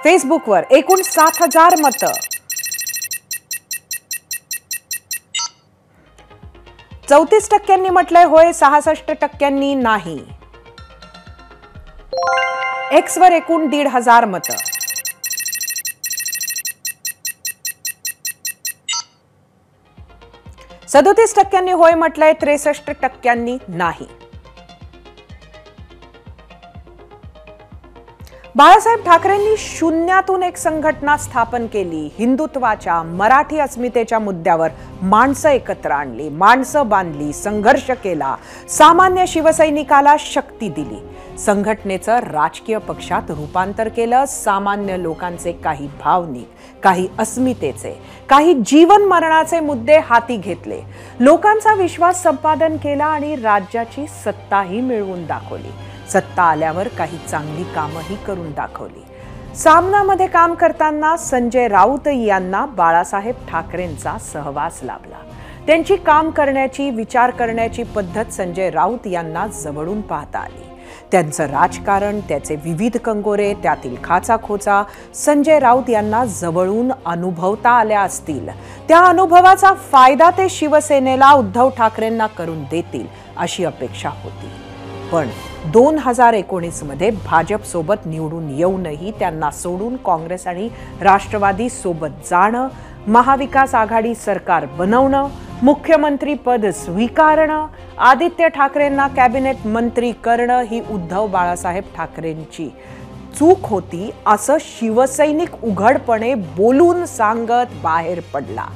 फेसबुकवर एकूण 7,000 मतं. 34% म्हटलंय होय, 66% नाही. एक्सवर एकूण 1,500 मतं. 37% होय म्हटलंय, 63% नाही. बाळासाहेब ठाकरेंनी शून्यातून एक संघटना स्थापन केली. हिंदुत्वाच्या, मराठी अस्मितेच्या मुद्द्यावर माणसं एकत्र आणली, माणसं बांधली, संघर्ष केला, सामान्य शिवसैनिकाला शक्ती दिली. संघटनेचं राजकीय पक्षात रूपांतर केलं. सामान्य लोकांचे काही भावनिक, काही अस्मितेचे, काही जीवन मरणाचे मुद्दे हाती घेतले. लोकांचा विश्वास संपादन केला आणि राज्याची सत्ताही मिळवून दाखवली. सत्ता आल्यावर काही चांगली कामंही करून दाखवली. सामनामध्ये काम करताना संजय राऊत यांना बाळासाहेब ठाकरेंचा सहवास लाभला. त्यांची काम करण्याची, विचार करण्याची पद्धत संजय राऊत यांना जवळून पाहता आली. त्यांचं राजकारण, त्याचे विविध कंगोरे, त्यातील खाचाखोचा संजय राऊत यांना जवळून अनुभवता आल्या असतील. त्या अनुभवाचा फायदा ते शिवसेनेला, उद्धव ठाकरेंना करून देतील अशी अपेक्षा होती. पण 2019 मध्ये भाजप सोबत निवडून येऊनही त्यांना सोडून काँग्रेस आणि राष्ट्रवादी सोबत जाणं, महाविकास आघाडी सरकार बनवणं, मुख्यमंत्री पद स्वीकारणं, आदित्य ठाकरेंना कॅबिनेट मंत्री करणं ही उद्धव बाळासाहेब ठाकरेंची चूक होती असं शिवसैनिक उघडपणे बोलून सांगत बाहेर पडला.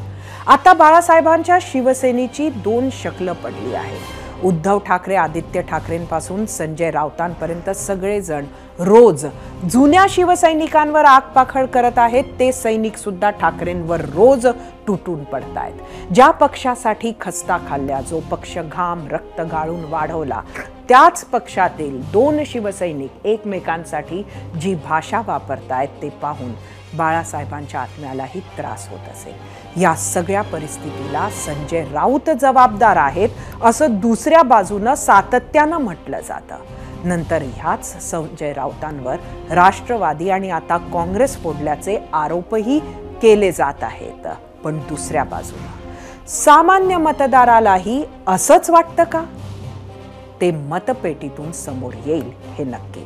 आता बाळासाहेबांच्या शिवसेनेची 2 शकलं पडली आहे. उद्धव ठाकरे, आदित्य ठाकरेंपासून संजय राऊतांपर्यंत सगळेजण रोज जुन्या शिवसैनिकांवर आगपाखड करत आहेत. ते सैनिक सुद्धा ठाकरेंवर रोज तुटून पडतायत. ज्या पक्षासाठी खस्ता खाल्ल्या, जो पक्ष घाम रक्त गाळून वाढवला, त्याच पक्षातील 2 शिवसैनिक एकमेकांसाठी जी भाषा वापरतायत ते पाहून बाळासाहेबांच्या आत्म्यालाही त्रास होत असेल. या सगळ्या परिस्थितीला संजय राऊत जबाबदार आहेत असं दुसऱ्या बाजूनं सातत्यानं म्हटलं जातं. नंतर ह्याच संजय राऊतांवर राष्ट्रवादी आणि आता काँग्रेस फोडल्याचे आरोपही केले जात आहेत. पण दुसऱ्या बाजूनं सामान्य मतदारालाही असंच वाटतं का? ते मतपेटीतून समोर येईल हे नक्की.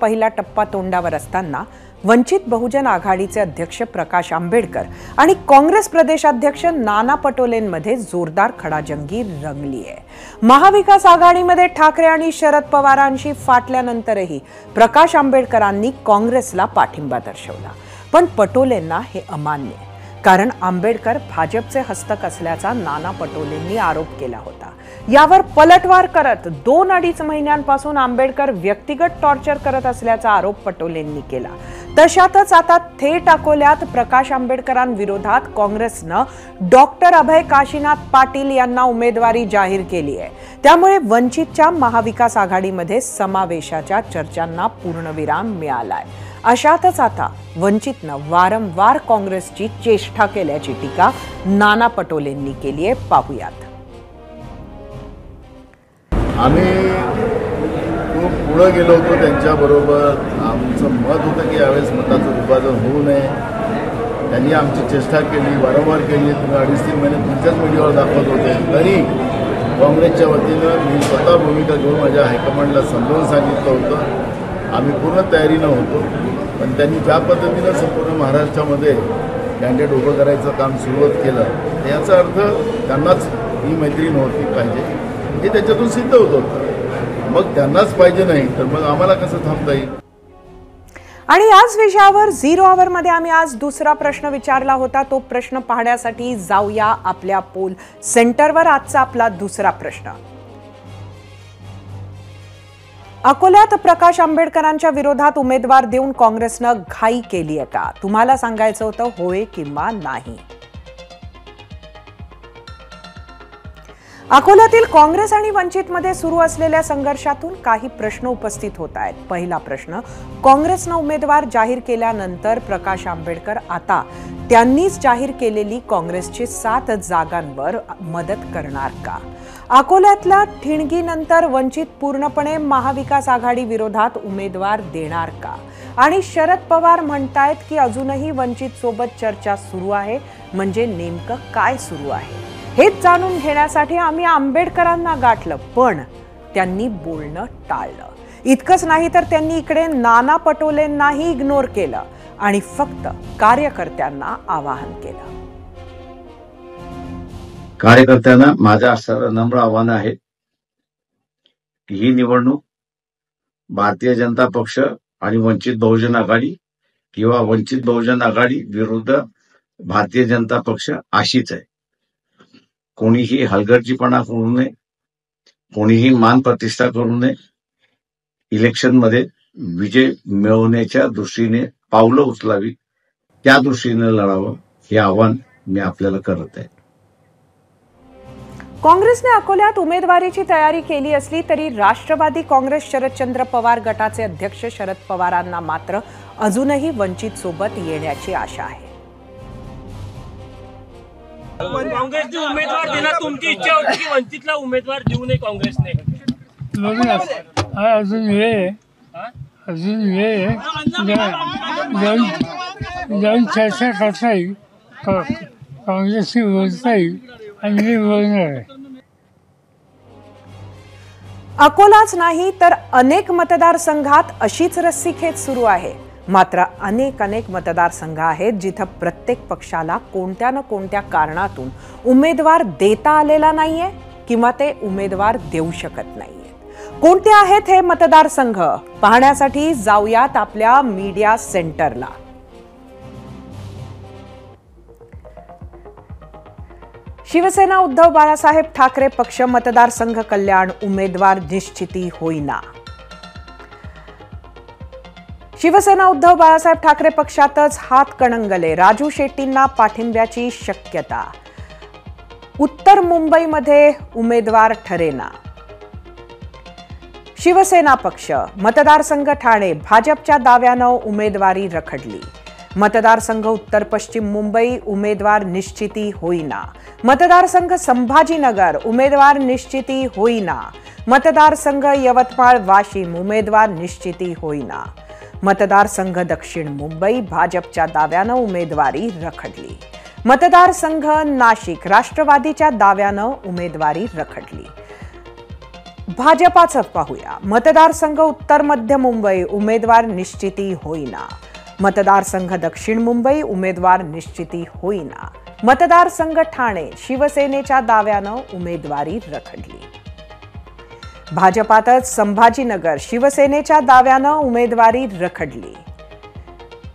पहिला टप्पा तोंडावर असताना वंचित बहुजन आघाडीचे अध्यक्ष प्रकाश आंबेडकर आणि काँग्रेस प्रदेशाध्यक्ष नाना पटोलेंमध्ये जोरदार खडाजंगी रंगली आहे. महाविकास आघाडीमध्ये ठाकरे आणि शरद पवारांशी फाटल्यानंतरही प्रकाश आंबेडकरांनी काँग्रेसला पाठिंबा दर्शवला. पण पटोलेंना हे अमान्य आहे. कारण आंबेडकर भाजपचे हस्तक असल्याचा नाना पटोलेंनी आरोप केला होता. यावर पलटवार करत 2-2.5 महिन्यांपासून आंबेडकर व्यक्तिगत टॉर्चर करत असल्याचा आरोप पटोलेंनी केला. तशातच आता थेट अकोल्यात प्रकाश आंबेडकरांविरोधात काँग्रेसनं डॉक्टर अभय काशीनाथ पाटील यांना उमेदवारी जाहीर केली आहे. त्यामुळे वंचितच्या महाविकास आघाडीमध्ये समावेशाच्या चर्चांना पूर्णविराम मिळालाय. अशातच आता वंचितनं वारंवार काँग्रेसची चेष्टा केल्याची टीका नाना पटोलेंनी केली आहे. पाहूयात.
आम्ही खूप पुढे गेलो होतो त्यांच्याबरोबर. आमचं मत होतं की यावेळेस मताचं विभाजन होऊ नये. त्यांनी आमची चेष्टा केली, वारंवार केली. तुम्ही 2.5-3 महिने तुमच्याच मीडियावर दाखवत होते. तरी काँग्रेसच्या वतीनं मी स्वतः भूमिका घेऊन माझ्या हायकमांडला समजावून सांगितलं होतं. आम्ही पूर्ण तयारीनं होतो. पण त्यांनी ज्या पद्धतीनं संपूर्ण महाराष्ट्रामध्ये कॅन्डिडेट उभं करायचं काम सुरुवात केलं, याचा अर्थ त्यांनाच ही मैत्री नव्हती पाहिजे हे त्याच्यातून सिद्ध होत होतं. मग त्यांनाच पाहिजे नाही तर मग आम्हाला कसं थांबता येईल?
आणि याच विषयावर 0 आवरमध्ये आम्ही आज दुसरा प्रश्न विचारला होता. तो प्रश्न पाहण्यासाठी जाऊया आपल्या पोल सेंटरवर. आजचा आपला दुसरा प्रश्न: अकोल्यात प्रकाश आंबेडकरांच्या विरोधात उमेदवार देऊन काँग्रेसनं घाई केली आहे का? तुम्हाला सांगायचं होतं होय किंवा नाही. अकोल्यातील काँग्रेस आणि वंचितमध्ये सुरू असलेल्या संघर्षातून काही प्रश्न उपस्थित होत आहेत. पहिला प्रश्न: काँग्रेसनं उमेदवार जाहीर केल्यानंतर प्रकाश आंबेडकर आता त्यांनीच जाहीर केलेली काँग्रेसची 7 जागांवर मदत करणार का? अकोल्यातल्या ठिणगीनंतर वंचित पूर्णपणे महाविकास आघाडी विरोधात उमेदवार देणार का? आणि शरद पवार म्हणतायत की अजूनही वंचित सोबत चर्चा सुरू आहे. म्हणजे नेमकं काय सुरू आहे हेच जाणून घेण्यासाठी आम्ही आंबेडकरांना गाठलं. पण त्यांनी बोलणं टाळलं. इतकंच नाही तर त्यांनी इकडे नाना पटोलेंनाही इग्नोर केलं आणि फक्त कार्यकर्त्यांना आवाहन केलं.
कार्यकर्त्यांना माझं असं नम्र आव्हान आहे की ही निवडणूक भारतीय जनता पक्ष आणि वंचित बहुजन आघाडी किंवा वंचित बहुजन आघाडी विरुद्ध भारतीय जनता पक्ष अशीच आहे. कोणीही हलगर्जीपणा करू नये, कोणीही मान प्रतिष्ठा करू नये. इलेक्शनमध्ये विजय मिळवण्याच्या दृष्टीने पावलं उचलावी, त्या दृष्टीने लढावं हे आव्हान मी आपल्याला करत आहे.
काँग्रेसने अकोल्यात उमेदवारीची तयारी केली असली तरी राष्ट्रवादी काँग्रेस शरदचंद्र पवार गटाचे अध्यक्ष शरद पवारांना मात्र अजूनही वंचित सोबत येण्याची आशा आहे.
काँग्रेसने उमेदवार देणार तुमची इच्छा होती की वंचितला उमेदवार देऊ नये काँग्रेसने?
अजून वेळ जाऊन चर्चा करता येईल, काँग्रेसशी बोलता येईल आणि मी बोलणार आहे.
अकोलाच नाही तर अनेक मतदारसंघात अशीच रस्सीखेच सुरू आहे. मात्र अनेक मतदारसंघ आहेत जिथं प्रत्येक पक्षाला कोणत्या न कोणत्या कारणातून उमेदवार देता आलेला नाहीये किंवा ते उमेदवार देऊ शकत नाहीये. कोणते आहेत हे मतदारसंघ पाहण्यासाठी जाऊयात आपल्या मीडिया सेंटरला. शिवसेना उद्धव बाळासाहेब ठाकरे पक्ष मतदारसंघ कल्याण उमेदवार निश्चिती होईना. शिवसेना उद्धव बाळासाहेब ठाकरे पक्षातच हातकणंगले, राजू शेट्टींना पाठिंब्याची शक्यता. उत्तर मुंबईमध्ये उमेदवार ठरेना. शिवसेना पक्ष मतदारसंघ ठाणे भाजपच्या दाव्यानं उमेदवारी रखडली. मतदारसंघ उत्तर पश्चिम मुंबई उमेदवार निश्चिती होईना. मतदारसंघ संभाजीनगर उमेदवार निश्चिती होईना. मतदारसंघ यवतमाळ वाशिम उमेदवार निश्चिती होईना. मतदारसंघ दक्षिण मुंबई भाजपच्या दाव्यानं उमेदवारी रखडली. मतदारसंघ नाशिक राष्ट्रवादीच्या दाव्यानं उमेदवारी रखडली. भाजपाचं पाहूया. मतदारसंघ उत्तर मध्य मुंबई उमेदवार निश्चिती होईना. मतदारसंघ दक्षिण मुंबई उमेदवार निश्चिती होईना. मतदारसंघ ठाणे शिवसेनेच्या दाव्यानं उमेदवारी रखडली. भाजपातच संभाजीनगर शिवसेनेच्या दाव्यानं उमेदवारी रखडली.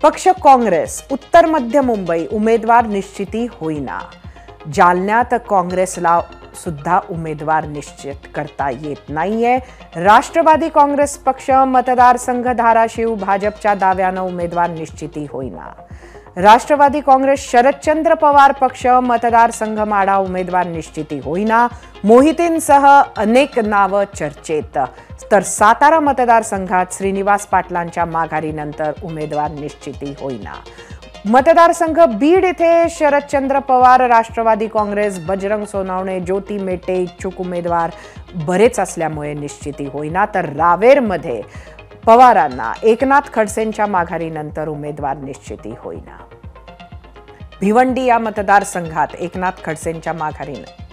पक्ष काँग्रेस उत्तर मध्य मुंबई उमेदवार निश्चिती होईना. जालन्यात काँग्रेसला सुद्धा उमेदवार निश्चित करता येत नाहीये. राष्ट्रवादी काँग्रेस पक्ष मतदारसंघ धाराशिव भाजपच्या दाव्यानं उमेदवार निश्चिती होईना. राष्ट्रवादी काँग्रेस शरदचंद्र पवार पक्ष मतदारसंघ माढा उमेदवार निश्चिती होईना. मोहितींसह अनेक नावं चर्चेत. तर सातारा मतदारसंघात श्रीनिवास पाटलांच्या माघारीनंतर उमेदवार निश्चिती होईना. मतदारसंघ बीड इथे शरदचंद्र पवार राष्ट्रवादी काँग्रेस बजरंग सोनवणे ज्योती मेटे इच्छुक उमेदवार बरेच असल्यामुळे निश्चिती होईना. तर रावेरमध्ये पवारांना एकनाथ खडसेंच्या माघारीनंतर उमेदवार निश्चिती होईना. भिवंडी या मतदारसंघात एकनाथ खडसेंच्या माघारीनं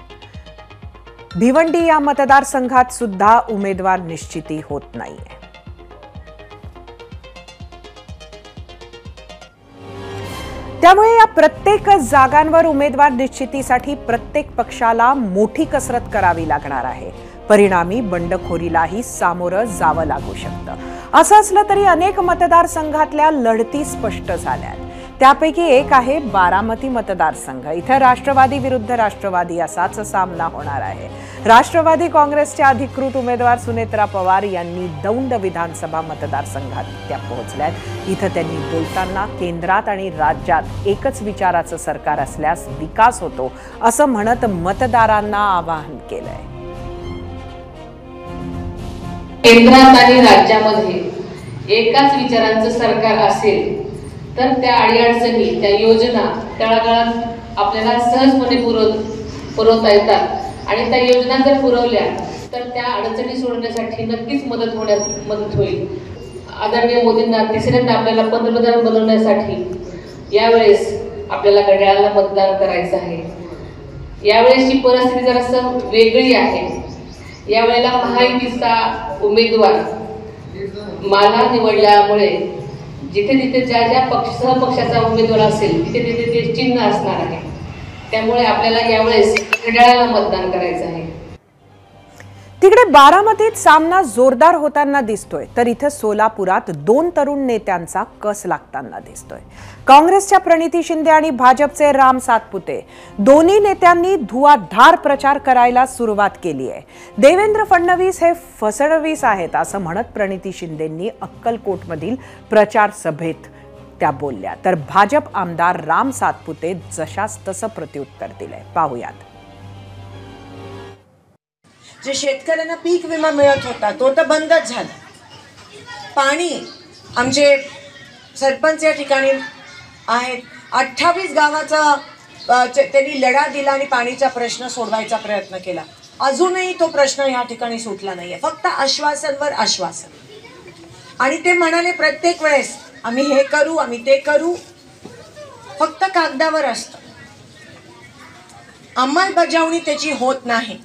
भिवंडी या मतदारसंघात सुद्धा उमेदवार निश्चिती होत नाहीये. त्यामुळे या प्रत्येक जागांवर उमेदवार निश्चितीसाठी प्रत्येक पक्षाला मोठी कसरत करावी लागणार आहे. परिणामी बंडखोरीलाही सामोरं जावं लागू शकतं. असं असलं तरी अनेक मतदारसंघातल्या लढती स्पष्ट झाल्या. त्यापैकी एक आहे बारामती मतदारसंघ. इथं राष्ट्रवादी विरुद्ध राष्ट्रवादी असाच सामना होणार आहे. राष्ट्रवादी काँग्रेसच्या अधिकृत उमेदवार सुनेत्रा पवार यांनी दौंड विधानसभा मतदारसंघात त्या पोहोचल्यात. इथं त्यांनी बोलताना केंद्रात आणि राज्यात एकच विचाराचं सरकार असल्यास विकास होतो असं म्हणत मतदारांना आवाहन केलंय.
केंद्रात आणि राज्यामध्ये एकाच विचारांचं सरकार असेल तर त्या अडीअडचणी त्या योजना तळागाळात आपल्याला सहजपणे पुरवता येतात आणि त्या योजना जर पुरवल्या तर त्या अडचणी सोडवण्यासाठी नक्कीच मदत होईल. आदरणीय मोदींना तिसऱ्यांदा आपल्याला पंतप्रधान बनवण्यासाठी यावेळेस आपल्याला घड्याळाला मतदान करायचं आहे. यावेळेसची परिस्थिती जरासं वेगळी आहे. यावेळेला महायुतीचा उमेदवार मला निवडल्यामुळे जिथे जिथे ज्या सहपक्षाचा उमेदवार असेल तिथे तिथे ते चिन्ह असणार आहे. त्यामुळे आपल्याला यावेळेस घड्याळाला मतदान करायचं आहे.
तिकडे बारामतीत सामना जोरदार होताना दिसतोय तर इथं सोलापुरात दोन तरुण नेत्यांचा कस लागताना दिसतोय. काँग्रेसच्या प्रणिती शिंदे आणि भाजपचे राम सातपुते दोन्ही नेत्यांनी धुवाधार प्रचार करायला सुरुवात केली आहे. देवेंद्र फडणवीस हे फसडवीस आहेत असं म्हणत प्रणिती शिंदेंनी अक्कलकोटमधील प्रचार सभेत त्या बोलल्या. तर भाजप आमदार राम सातपुते जशास तसं प्रत्युत्तर दिलंय. पाहूयात.
जे शेतकऱ्यांना पीक विमा मिळत होता तो तर बंदच झाला. पाणी आमचे सरपंच या ठिकाणी आहेत, 28 गावाचा त्यांनी लढा दिला आणि पाणीचा प्रश्न सोडवायचा प्रयत्न केला. अजूनही तो प्रश्न या ठिकाणी सुटला नाहीये. फक्त आश्वासनवर आश्वासन. आणि ते म्हणाले प्रत्येक वेळेस आम्ही हे करू, आम्ही ते करू, फक्त कागदावर असतं, अंमलबजावणी त्याची होत नाही.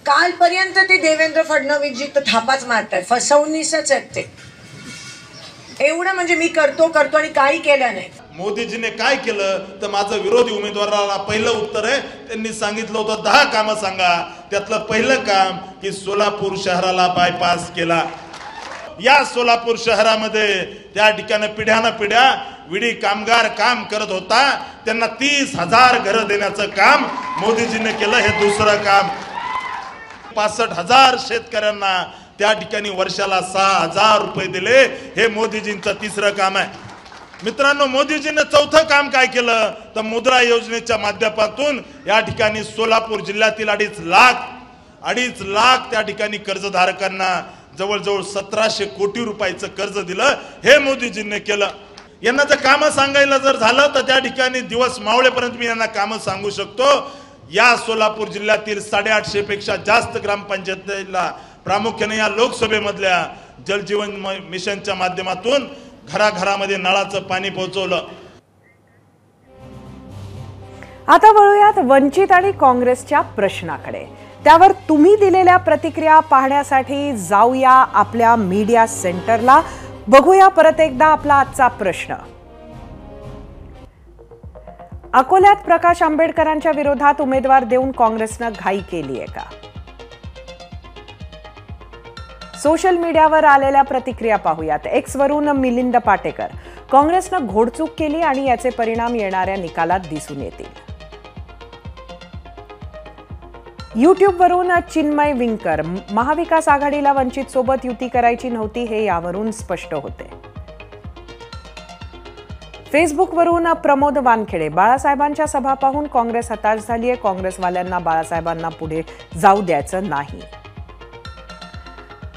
कालपर्यंत ते देवेंद्र फडणवीसजी तर थापाच मारतात, फसवणीसच आहेत ते. एवढं म्हणजे मी करतो आणि काही केलं नाही.
मोदीजीने काय केलं तर माझं विरोधी उमेदवाराला पहिलं उत्तर आहे, त्यांनी सांगितलं होतं 10 कामं सांगा. त्यातलं पहिलं काम की सोलापूर शहराला बायपास केला. या सोलापूर शहरामध्ये त्या ठिकाणी पिढ्यानपिढ्या विडी कामगार काम करत होता, त्यांना 30,000 घरं देण्याचं काम मोदीजीने केलं. हे दुसरं काम. 65,000 शेतकऱ्यांना त्या ठिकाणी वर्षाला 6,000 रुपये दिले. हे मोदीजींचं तिसरं काम आहे. मित्रांनो, मोदीजीने चौथं काम काय केलं तर मुद्रा योजनेच्या माध्यमातून या ठिकाणी सोलापूर जिल्ह्यातील 2.5 लाख त्या ठिकाणी कर्जधारकांना जवळजवळ 1700 कोटी रुपयाचं कर्ज दिलं. हे मोदीजींनी केलं. यांना जर कामं सांगायला जर झालं तर त्या ठिकाणी दिवस मावळेपर्यंत मी यांना कामं सांगू शकतो. या सोलापूर जिल्ह्यातील 850 पेक्षा जास्त ग्रामपंचायतीला प्रामुख्याने या लोकसभेमधल्या जलजीवन मिशनच्या माध्यमातून घराघरामध्ये नळाचं पाणी पोहोचवलं.
आता वळूयात वंचित आणि काँग्रेसच्या प्रश्नाकडे. त्यावर तुम्ही दिलेल्या प्रतिक्रिया पाहण्यासाठी जाऊया आपल्या मीडिया सेंटरला. बघूया परत एकदा आपला आजचा प्रश्न. अकोल्यात प्रकाश आंबेडकरांच्या विरोधात उमेदवार देऊन काँग्रेसनं घाई केली आहे का? सोशल मीडियावर आलेल्या प्रतिक्रिया पाहूयात. एक्सवरून मिलिंद पाटेकर, काँग्रेसनं घोडचूक केली आणि याचे परिणाम येणाऱ्या निकालात दिसून येतील. युट्यूबवरून चिन्मय विंकर, महाविकास आघाडीला वंचित सोबत युती करायची नव्हती हे यावरून स्पष्ट होते. फेसबुकवरून प्रमोद वानखेडे, बाळासाहेबांच्या सभा पाहून काँग्रेस हताश झालीये, काँग्रेसवाल्यांना बाळासाहेबांना पुढे जाऊ द्यायचं नाही.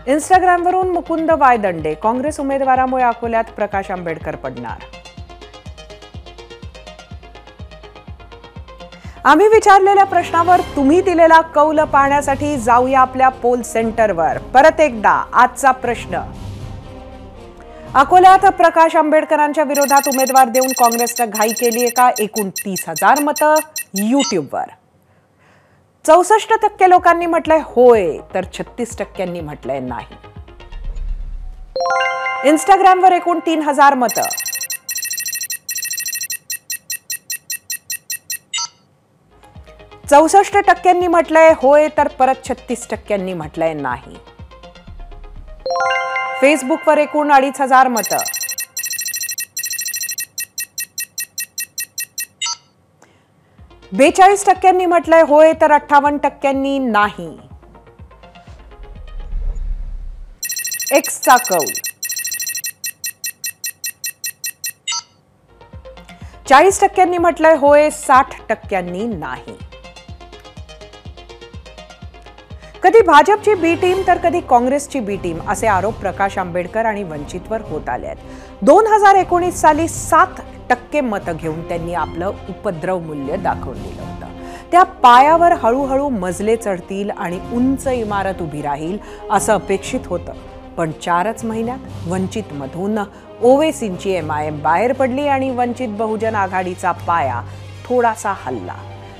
इंस्टाग्रामवरून मुकुंद वायदंडे, काँग्रेस उमेदवारामुळे अकोल्यात प्रकाश आंबेडकर पडणार. आम्ही विचारलेल्या प्रश्नावर तुम्ही दिलेला कौल पाहण्यासाठी जाऊया आपल्या पोल सेंटरवर. परत एकदा आजचा प्रश्न. अकोल्यात प्रकाश आंबेडकरांच्या विरोधात उमेदवार देऊन काँग्रेसनं घाई केली आहे का? एकूण 30,000 मतं युट्यूबवर. 64% लोकांनी म्हटलंय होय, तर 36% म्हटलंय नाही. इंस्टाग्रामवर एकूण 3,000 मतं. 64% म्हटलंय होय, तर परत 36% म्हटलंय नाही. फेसबुकवर एकूण 2,500 मतं. 42% म्हटलंय होय, तर 58% नाही. एक्सचा कौल. 40% म्हटलंय होय, 60% नाही. कधी भाजपची बी टीम तर कधी काँग्रेसची बी टीम असे आरोप प्रकाश आंबेडकर आणि वंचितवर होत आले आहेत. 2019 साली 7% मतं घेऊन त्यांनी आपलं उपद्रव मूल्य दाखवून दिलं होतं. त्या पायावर हळूहळू मजले चढतील आणि उंच इमारत उभी राहील असं अपेक्षित होतं. पण 4च महिन्यात वंचितमधून ओवेसींची MIM बाहेर पडली आणि वंचित बहुजन आघाडीचा पाया थोडासा हलला.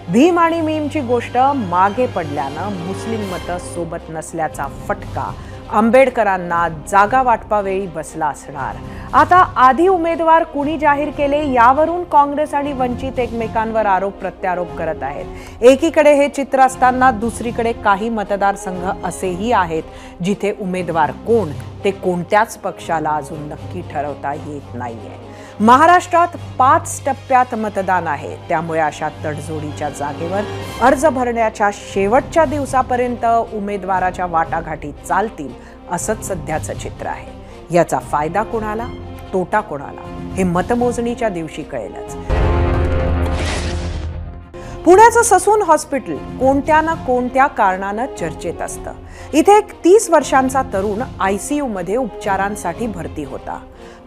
भीम आणि मीमची गोष्ट मागे पडल्यानं मुस्लिम मतं सोबत नसल्याचा फटका आंबेडकरांना जागा वाटपावेळी बसला असणार. आता आधी उमेदवार कुणी जाहीर केले यावरून काँग्रेस आणि वंचित एकमेकांवर आरोप प्रत्यारोप करत आहेत. एकीकडे हे चित्र असताना दुसरीकडे काही मतदारसंघ असेही आहेत जिथे उमेदवार कोण ते कोणत्याच पक्षाला अजून नक्की ठरवता येत नाहीये. महाराष्ट्रात 5 टप्प्यात मतदान आहे. त्यामुळे अशा तडजोडीच्या जागेवर अर्ज भरण्याच्या शेवटच्या दिवसापर्यंत उमेदवाराच्या वाटाघाटी चालतील असंच सध्याचं चित्र आहे. याचा फायदा कोणाला, तोटा कोणाला हे मतमोजणीच्या दिवशी कळेलच. पुण्याचं ससून हॉस्पिटल कोणत्या ना कोणत्या कारणानं चर्चेत असतं. इथे एक 30 वर्षांचा तरुण ICU मध्ये उपचारांसाठी भरती होता.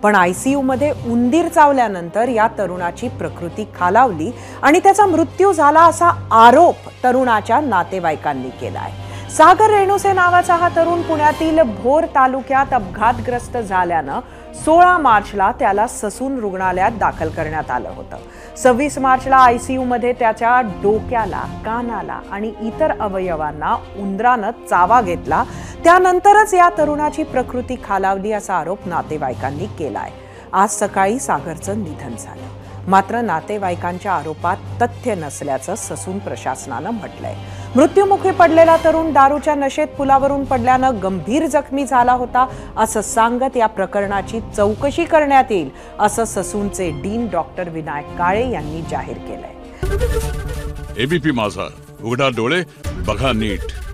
पण ICU मध्ये उंदीर चावल्यानंतर या तरुणाची प्रकृती खालावली आणि त्याचा मृत्यू झाला असा आरोप तरुणाच्या नातेवाईकांनी केलाय. सागर रेणुसे नावाचा हा तरुण पुण्यातील भोर तालुक्यात अपघातग्रस्त झाल्यानं 16 मार्चला त्याला ससून रुग्णालयात दाखल करण्यात आलं होतं. 26 मार्चला ICU मध्ये त्याच्या डोक्याला, कानाला आणि इतर अवयवांना उंदरानं चावा घेतला. त्यानंतरच या तरुणाची प्रकृती खालावली असा आरोप नातेवाईकांनी केलाय. आज सकाळी सागरचं निधन झालं. मात्र नातेवाईकांच्या आरोपात तथ्य नसल्याचं ससून प्रशासनानं म्हटलंय. मृत्युमुखी पडलेला तरुण दारूच्या नशेत पुलावरून पडल्यानं गंभीर जखमी झाला होता असं सांगत या प्रकरणाची चौकशी करण्यात येईल असं ससूनचे डीन डॉक्टर विनायक काळे यांनी जाहीर केलंय.
ABP माझा, उघडा डोळे बघा नीट.